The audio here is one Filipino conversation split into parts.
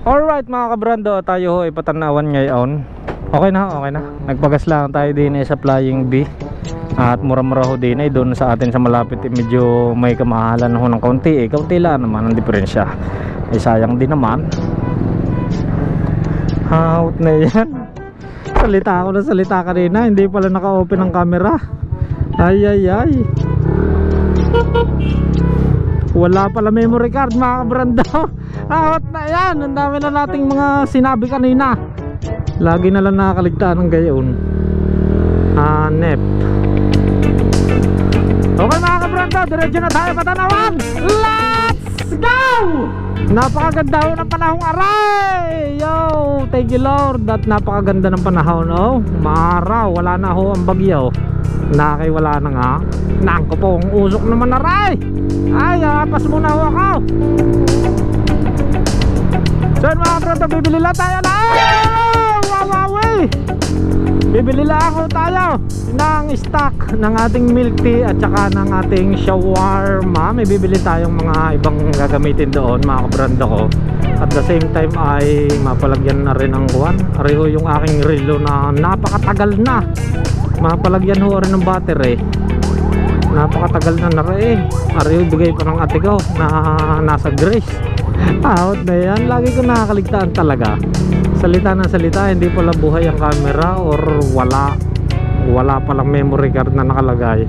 Alright mga kabrando, tayo ho ay patanawan ngayon. Okay na, okay na. Nagpagas lang tayo din sa Flying B. At mura-mura ho din ay doon sa atin sa malapit medyo may kamahalan ho ng kaunti. Kaunti lang naman ang diferensya. Sayang din naman. Out na yan. Salita ako na salita kanina, hindi pala naka-open ang camera. Ay. Wala pala memory card mga kabrando. Out na yan. Ang dami na nating mga sinabi kanina. Lagi na lang nakakaligtaan ng gayon. Hanep. Okay mga kabrando, diretso na tayo patanawan. Let's go! Napakaganda ho ng panahong aray. Yo, thank you Lord. At napakaganda ng panahon. Oh, maaraw, wala na ho ang bagyo. Nakay wala na nga. Nangko po ang usok naman aray. Ay, apas muna ho ako. So yun mga kabrando, bibili lang tayo na. Wawawi. Bibili lang ako tayo ng stock ng ating milk tea at saka ng ating shawarma. May bibili tayong mga ibang gagamitin doon mga kabrando ko. At the same time ay mapalagyan na rin ang kuwan. Areho yung aking relo na napakatagal na. Mapalagyan ho rin ng battery. Napakatagal na rin. Areho bigay pa ng ate ko na nasa Grace. Out na yan. Lagi ko nakakaligtaan talaga. Salita ng salita, hindi pala buhay ang camera or wala palang memory card na nakalagay.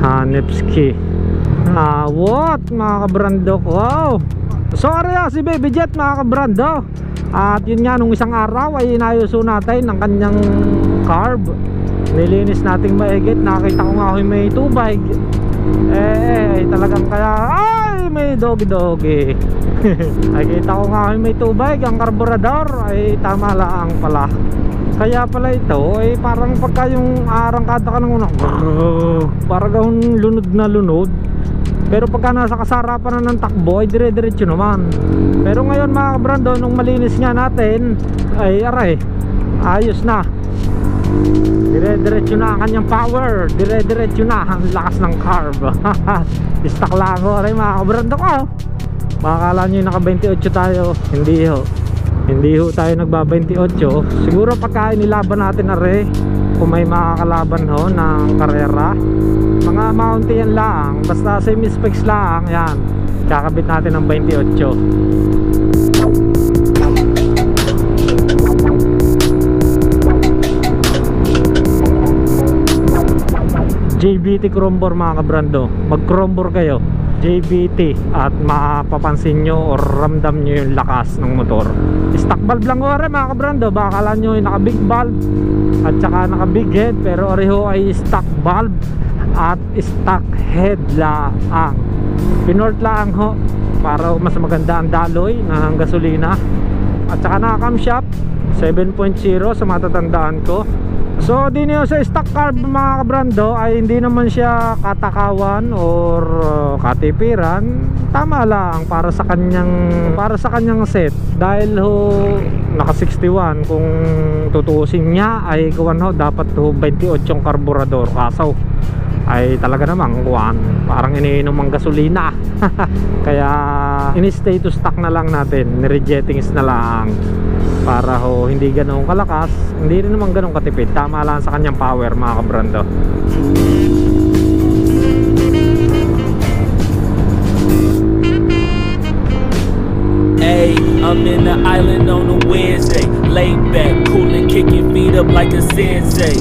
Hanepski. What mga kabrando ko. Wow. Sorry si Baby Jet mga kabrando. At yun nga, nung isang araw ay inayuso natin ng kanyang carb. Nilinis nating maigit. Nakita ko nga may tubig. Talagang kaya ay may doggy. Ay kita ko nga may tubig. Ang karburador ay tama lang pala. Kaya pala ito ay parang pagka yung arangkada ka ng unang parang lunod na lunod. Pero pagka nasa kasarapan na ng takbo ay dire-diretso naman. Pero ngayon mga kabrando, nung malinis nga natin ay aray, ayos na. Dire-diretso na ang kanyang power. Dire-diretso na ang lakas ng carb. Stock lang ho rin mga kabrando ko. Makakala nyo yung naka 28 tayo. Hindi ho tayo nagba 28. Siguro pagka inilaban natin are, kung may makakalaban ho ng karera, mga mountain yan lang. Basta same specs lang. Yan, kakabit natin ng 28. JBT Crombor mga kabrando. Mag Crombor kayo JBT at mapapansin nyo or ramdam nyo yung lakas ng motor. Stock valve lang ore mga kabrando. Baka kala nyo yung naka big valve at saka naka big head, pero oreho ay stock valve at stock head lang. Pinort lang ho para mas maganda ang daloy ng gasolina. At saka naka camshaft 7.0 sa matatandaan ko. So di niyo sa stock carb mga kabrando ay hindi naman siya katakawan or katipiran. Tama lang para sa kanyang set. Dahil ho naka 61, kung tutuusin niya ay kuwan ho dapat ho 28 yung karburador. Kaso ay talaga namang kuwan, parang iniinom ang gasolina. Kaya ini-stay to stock na lang natin, ni-rejettings na lang para ho hindi ganun kalakas, hindi rin naman ganun katipid. Tama lang sa kanyang power mga kabrando. Hey, I'm in the island on a Wednesday, laid back, coolin', kicking feet up like a sensei.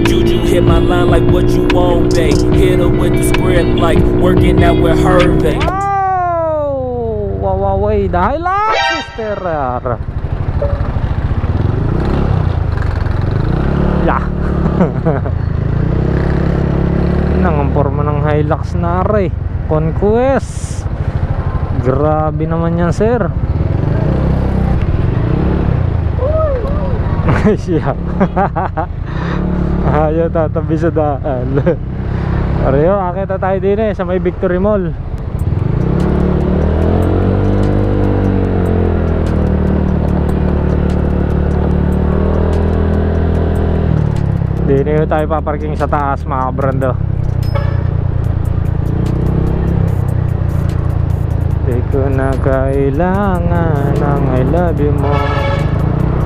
Juju hit my line like what you want, babe. Hit her with the script like working out with Hervey. Oh, wawaway dahil lang sister. Yeah. Nangamporma ng Hilux na rin. Conquest. Grabe naman yan sir. Siya. Ayaw tatabi sa daan. Pareho, akita tayo din sa may Victory Mall. Hindi tayo paparking sa taas mga kabrando. ko na kailangan ng I love you mo.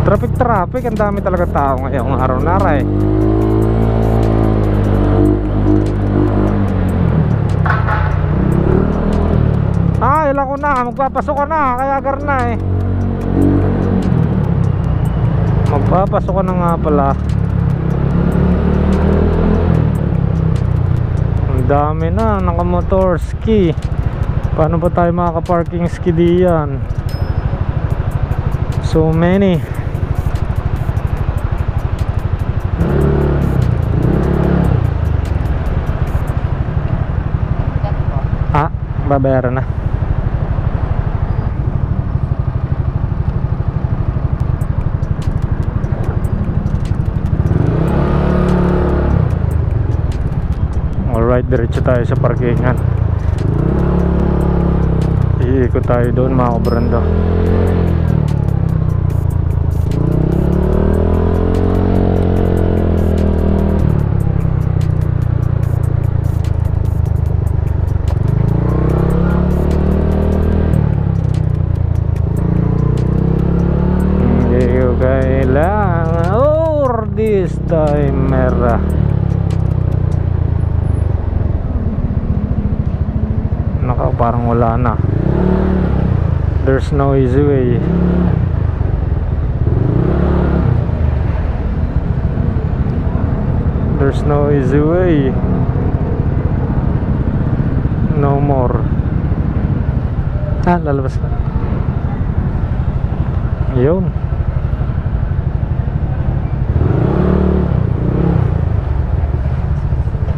Traffic, ang dami talaga tao ngayong araw na ray. Ilan ko na, magpapasok ko na, kaya garna eh. Magpapasok ko na nga pala. Ang dami na, nakamotor ski. Paano ba tayo makaka-parking ski diyan? So many. Babayaran na. Alright, diretso tayo sa parkingan. Iikot tayo doon mga kabrando. Kailangan or this time mera. Naka parang wala na. There's no easy way. There's no easy way. No more. Lalabas ka. Yun.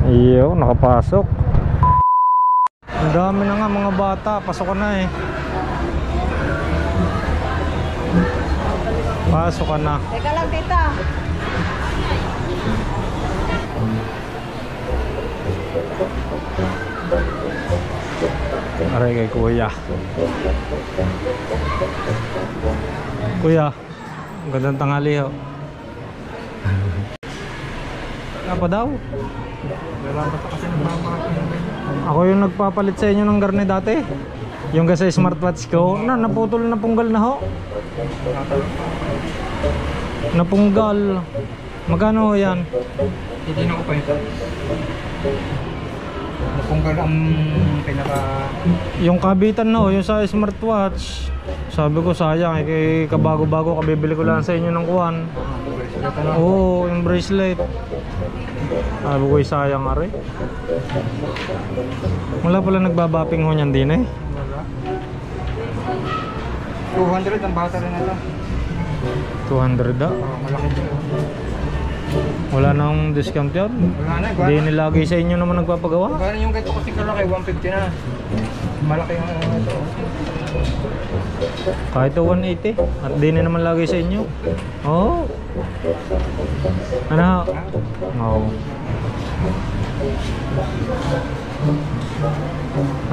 Iyo, nakapasok. Ang dami na nga mga bata, pasok ka na eh. Pasok ka na. Teka lang, tita. Aray kay kuya. Kuya, gandang tanghali ho. Apa daw? Ako yung nagpapalit sa inyo ng garne dati. Yung sa smartwatch ko, naputol na punggal na ho. Napunggal. Magkano ho yan? Hindi na ko pa ito. Napunggal ang pinaka... Yung kabitan na ho, yung sa smartwatch. Sabi ko sayang, kay kabago-bago kabibili ko lang sa inyo ng kuwan. Oo, yung bracelet. Sabi ko sayang are. Wala pala nagbabapping ho niyan din eh. Wala. 200 ang bata rin ito. 200 da? Malaki din. Wala nang discount yun? Wala na. Hindi nilagay sa inyo naman nagpapagawa? Gano'n yung kito kasi kalaki, 150 na. Malaki yung ito. Kahit 180 at di na naman lagay sa inyo. Oo. Ano? Oo.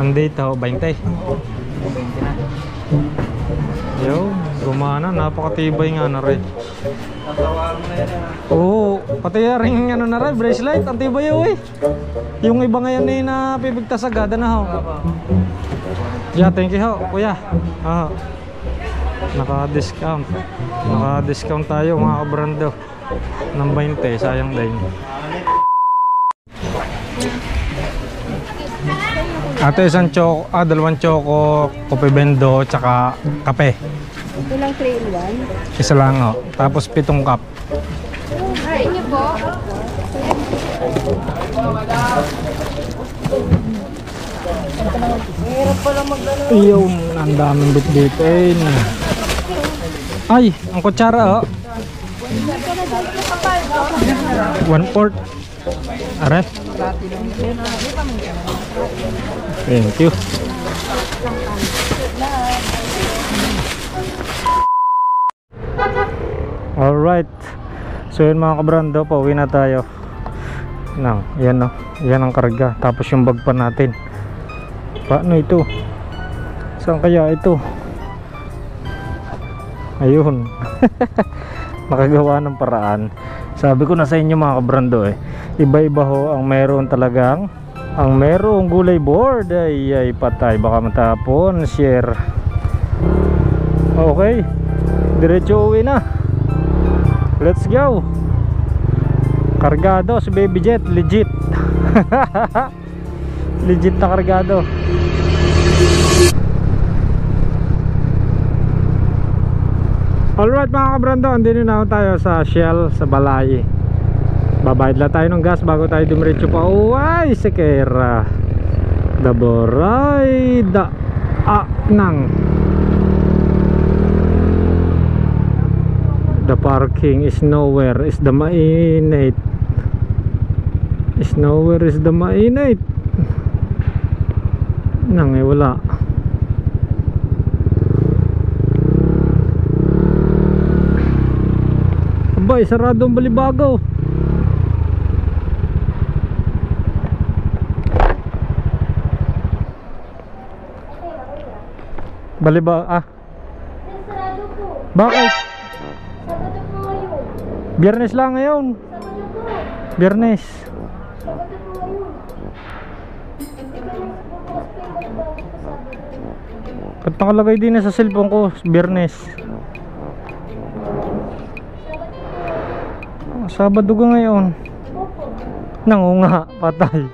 Ang date ho, 20. Yo, gumana, napakatibay nga na rin. Natawaran mo na yan. Oo, pati ring ano na rin, bracelet, ang tibay ho eh. Yung iba ngayon eh na pipigtas agad na ho. Yeah, thank you ho, kuya. Naka-discount. Naka-discount tayo mga kabrando. Ng 20, sayang din. Ate, isang choco, dalawang choco, kopi bendo, tsaka kape. Ilang 3 in 1? Isa lang ho. Tapos 7 cup. Ay, inyo po. Hirap pala maglaro. Yung ang daming bit-bitin. Ay, ang kutsara oh. 1/4. Are. Thank you. Alright. So yun mga kabrando, pauwi na tayo. Yan no. Yan ang karga. Tapos yung bag pa natin. Paano ito? Saan kaya ito? Ayun. Nakagawa ng paraan. Sabi ko na sa inyo mga kabrando iba-iba ho ang meron talagang Ang merong gulay board ay patay, baka matapon. Share. Okay, diretso uwi na. Let's go. Kargado si Baby Jet, legit. Legit na kargado. Alright mga kabrando, andito na tayo sa Shell sa Balay. Babayad lang tayo ng gas bago tayo dumiretso pa uwi. Sekera Daboray da nang. The parking is nowhere is the mainit. Is nowhere is the mainit. Nang wala. Abay, sarado ang Balibago. Sarado po. Bakit? Sabado po ngayon. Biyernes lang ngayon. Sabado po. Biyernes. Sabado po ngayon. Bukas po yung Balibago po Sabado. Ba't nakalagay din na sa cellphone ko, Biyernes? Sabado ka ngayon. Nangunga, patay.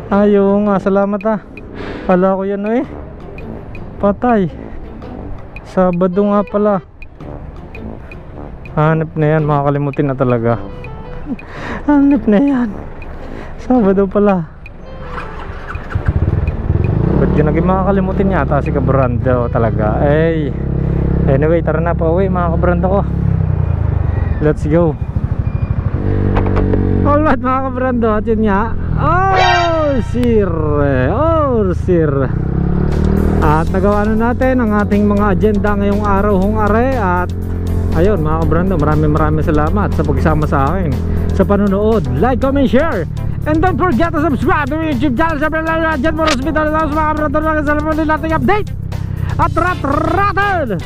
Ayaw nga, salamat ah. Kala ko yan eh. Patay. Sabado nga pala. Hanap na yan, makakalimutin na talaga. Hanap na yan. Sabado pala. Ba't yun naging makakalimutin yata si kabrando talaga. Eh, anyway, tara na pa uwi mga kabrando ko. Let's go. Alright mga kabrando, at yun nga. Oh sir. At nagawa na natin ang ating mga agenda ngayong araw hong are. At ayun mga kabrando, maraming salamat sa pagsama sa akin sa panonood. Like, comment, share, and don't forget to subscribe to my YouTube channel. Siyempre lang yan dyan mo hospital na mga kabrando na sa laman nila nating update. At rat-rated,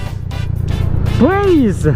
please